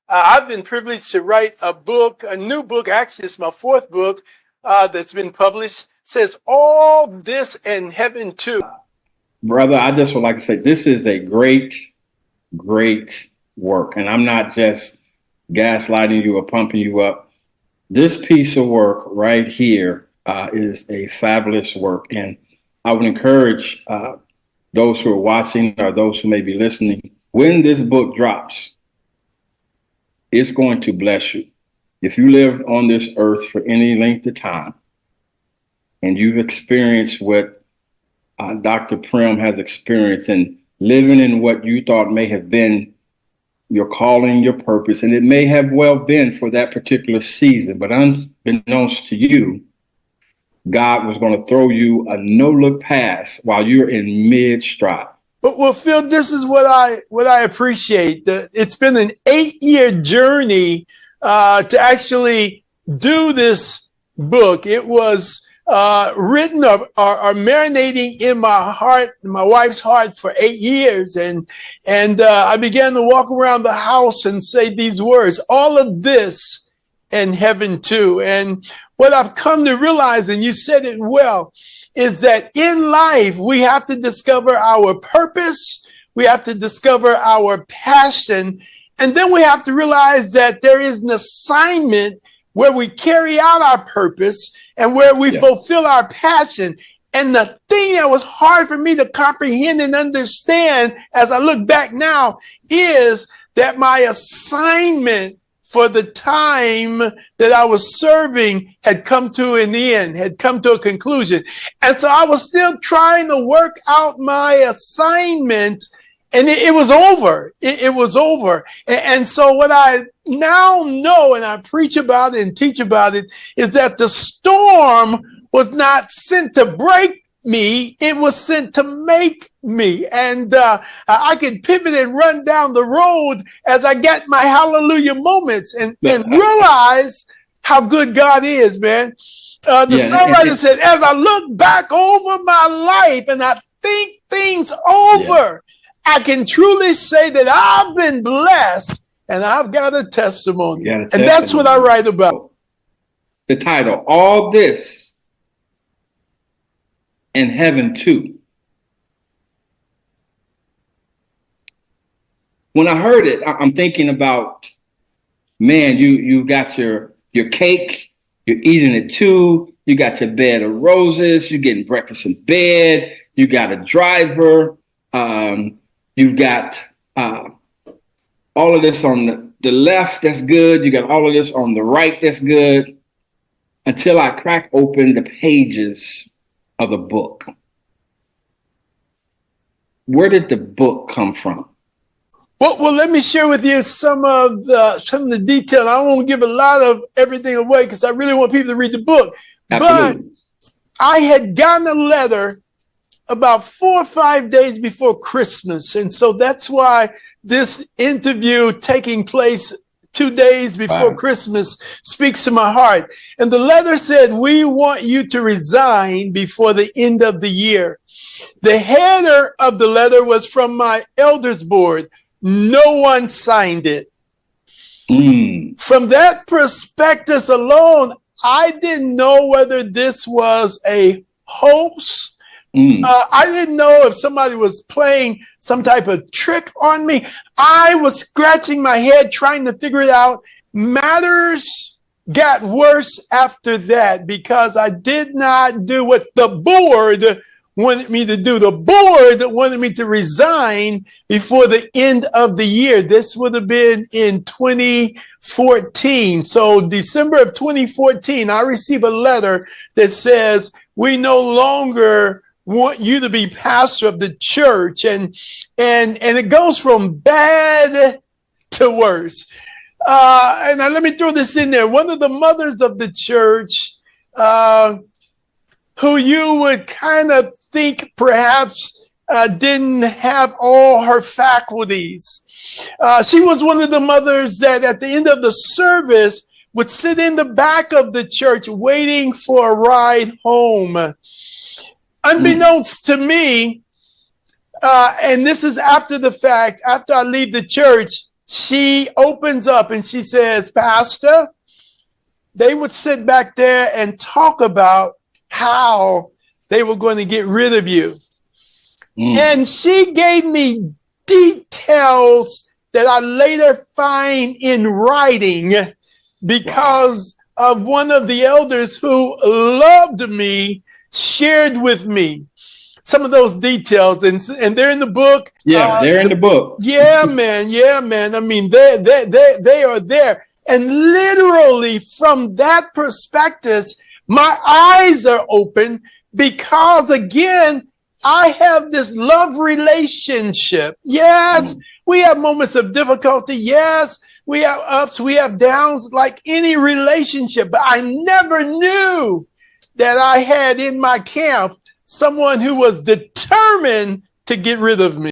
I've been privileged to write a new book. Actually, it's my fourth book that's been published. It says all this and heaven too. Brother, I just would like to say this is a great, great work. And I'm not just gaslighting you or pumping you up. This piece of work right here is a fabulous work. And I would encourage those who are watching or those who may be listening, when this book drops, it's going to bless you. If you lived on this earth for any length of time and you've experienced what Dr. Prim has experienced and living in what you thought may have been your calling, your purpose, and it may have well been for that particular season, but unbeknownst to you, God was going to throw you a no-look pass while you're in mid-stride. Well, Phil, this is what I appreciate. It's been an 8-year journey to actually do this book. It was written or marinating in my heart, my wife's heart, for 8 years, and I began to walk around the house and say these words: all of this and heaven too. And what I've come to realize, and you said it well, is that in life, we have to discover our purpose. We have to discover our passion. And then we have to realize that there is an assignment where we carry out our purpose and where we fulfill our passion. And the thing that was hard for me to comprehend and understand as I look back now is that my assignment for the time that I was serving had come to an end, had come to a conclusion. And so I was still trying to work out my assignment, and it was over. It was over. And so what I now know, and I preach about it and teach about it, is that the storm was not sent to break me, it was sent to make me. And I could pivot and run down the road as I get my hallelujah moments and realize how good God is, man. The songwriter said, as I look back over my life and I think things over, I can truly say that I've been blessed and I've got a testimony. And that's what I write about. The title, All This and Heaven Too. When I heard it, I'm thinking about, man, you got your cake, you're eating it too, you got your bed of roses, you're getting breakfast in bed, you got a driver, you've got all of this on the left, that's good, you got all of this on the right, that's good, until I crack open the pages of the book. Where did the book come from? Well, let me share with you some of the detail. I won't give a lot of everything away because I really want people to read the book. Absolutely. But I had gotten a letter about 4 or 5 days before Christmas. And so that's why this interview taking place 2 days before Christmas speaks to my heart. And the letter said, we want you to resign before the end of the year. The header of the letter was from my elders board. No one signed it. From that prospectus alone, I didn't know whether this was a hoax. I didn't know if somebody was playing some type of trick on me. I was scratching my head trying to figure it out. Matters got worse after that because I did not do what the board wanted me to do. The board wanted me to resign before the end of the year. This would have been in 2014. So December of 2014, I received a letter that says, we no longer want you to be pastor of the church. And it goes from bad to worse. And now let me throw this in there. One of the mothers of the church, who you would kind of think perhaps didn't have all her faculties. She was one of the mothers that at the end of the service would sit in the back of the church waiting for a ride home. Unbeknownst to me, and this is after the fact, after I leave the church, she opens up and she says, Pastor, they would sit back there and talk about how they were going to get rid of you. And she gave me details that I later find in writing because of one of the elders who loved me shared with me some of those details, and they're in the book. Yeah, they're in the book. Yeah, man. Yeah, man. I mean, they are there. And literally from that perspective, my eyes are open because, again, I have this love relationship. Yes, we have moments of difficulty. Yes, we have ups, we have downs like any relationship. But I never knew that I had in my camp someone who was determined to get rid of me.